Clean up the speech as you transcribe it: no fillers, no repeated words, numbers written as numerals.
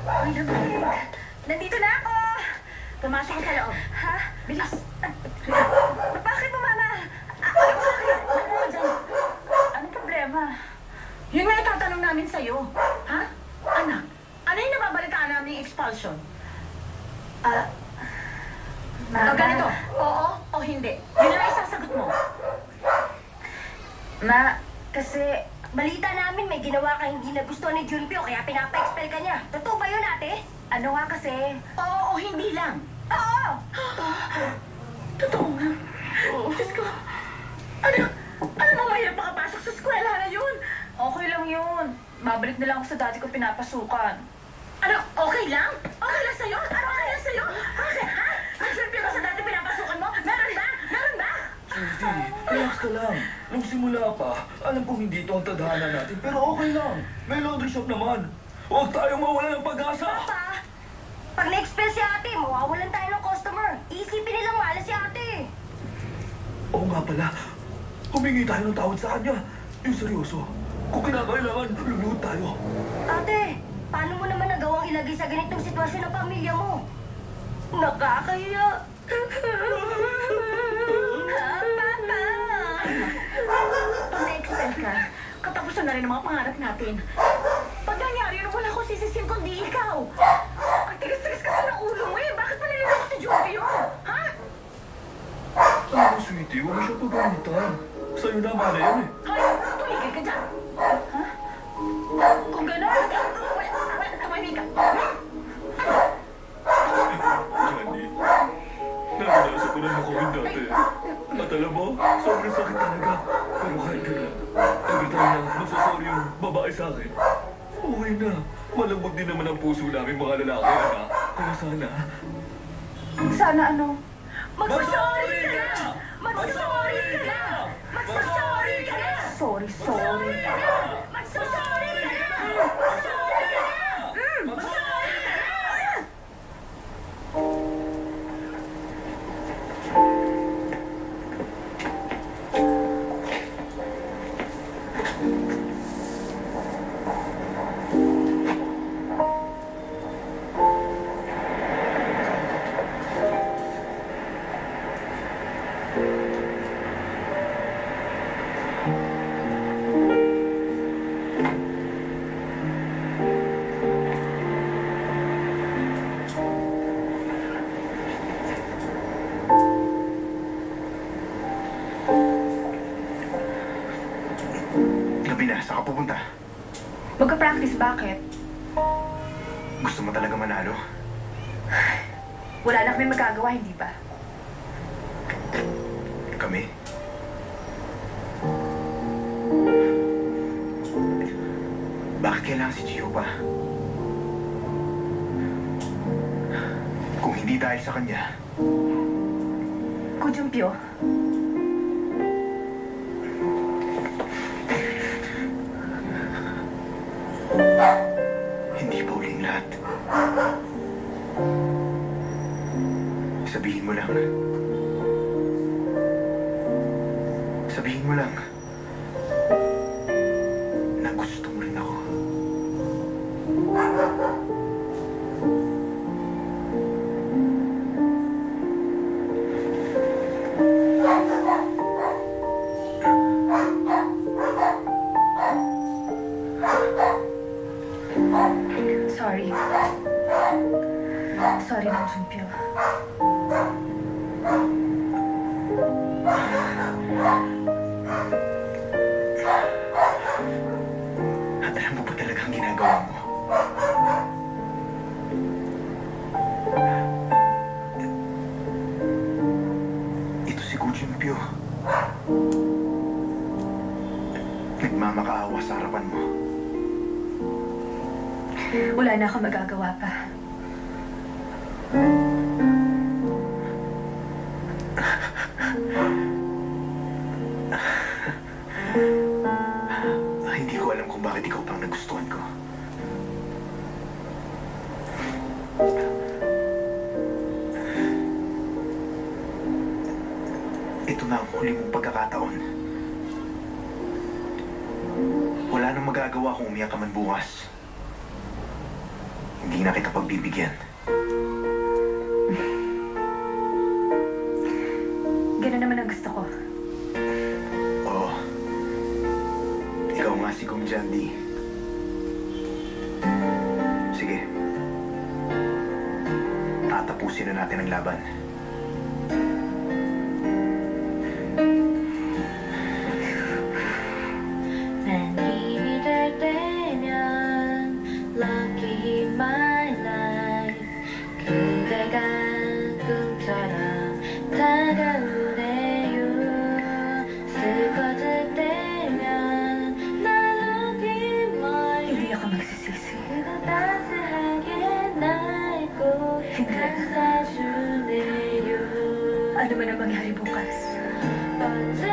Ay, lamig. Nandito na ako. Pumasok ka sa loob. Ha? Bilis. Bakit mo, Mama? Ano bakit? Ano ka dyan? Anong problema? Yun nga itatanong namin sa'yo. Ha? Anak, ano yung nababalitaan namin yung expulsion? Mama. Ganito, oo o hindi. Yun lang isasagot mo. Ma, kasi balita namin may ginawa ka hindi nagustuhan ni Junpyo kaya pinapa-expel ka niya. Totoo ba yun, ate? Ano nga kasi? Oo o hindi lang. Oo! Totoo nga. Diyos ko. Ano mamaya makapasok sa eskwela na yun? Okay lang yun. Babalik na lang ako sa dati ko pinapasukan. Ano? Okay lang? Okay lang sa'yo? Ano okay lang sa'yo? Bakit, ha? Nag-survey ka sa dati pinapasukan mo? Meron ba? Meron ba? Sweetie, relax ka lang. Nung simula pa, alam kong hindi ito ang tadhana natin, pero okay lang. May laundry shop naman. Huwag tayong mawala ng pag-asa. Papa, pag na-expel si ate, mawawalan tayo ng customer. Iisipin nilang malas si ate. Oo nga pala, humingi tayo ng tawad sa kanya. Yung seryoso, kung kinakailangan, luluhod tayo. Ate, paano mo naman nagawang ilagay sa ganitong sitwasyon ng pamilya mo? Nakakahiya. Pag na-expel ka, katapusan na rin ang mga pangarap natin. Pag nangyari yun, wala akong sisisin kundi ikaw. Ang tigas-tigas kasi ng ulo mo eh. Bakit pa nililoko si Junpyo? Ha? Alam mo, sweetie, huwag mo siya pagalitan. Sa'yo naman na yan eh. Hoy, tumigil ka dyan. Ha? Kung gano'n, tumahimik ka. Johnny, naranasan ko na makuhin dati. At alam mo, sobrang sakit talaga. Pero kahit gano'n, every time na masasorry yung babae sa akin, okay na. Malambot din naman ang puso namin mga lalaki, anak. Kaya sana... Sana ano? Mag-sorry ka! Mag-sorry ka! Mag-sorry ka! Sorry. Mag-sorry ka na! Mag-sorry ka na! Gabi na, saan ka pupunta? Magka-practice, bakit? Gusto mo talaga manalo? Wala na kami magagawa, hindi ba? Kami? Bakit kailangan si Gio pa? Kung hindi dahil sa kanya, Kujumpyo, hindi pa uling lahat. Sabihin mo lang. Sabihin mo lang na gusto mo rin ako. sorry. Sorry ng Jumpyo. At alam mo ba talaga ang ginagawa mo? Ito si Kuchimpyo. Nagmamakaawa sa harapan mo. Wala na akong magagawa pa. Hindi ko alam kung bakit ikaw pang nagustuhan ko. Ito na ang huli mong pagkakataon. Wala nang magagawa kung umiyak ka man bukas. hindi na kita pagbibigyan. Ganun naman ang gusto ko. Oo. Ikaw nga si Kong Jandy. Sige. Tatapusin na natin ang laban. 난 힘이 될 때면 Lucky my life 그대가 꿈처럼 다가오네요 슬퍼질 때면 난 Lucky my Hindi life ako magsisisi. 그대 따스하게 날 꼭 감싸주네요 Ano man ang mangyari bukas. 언제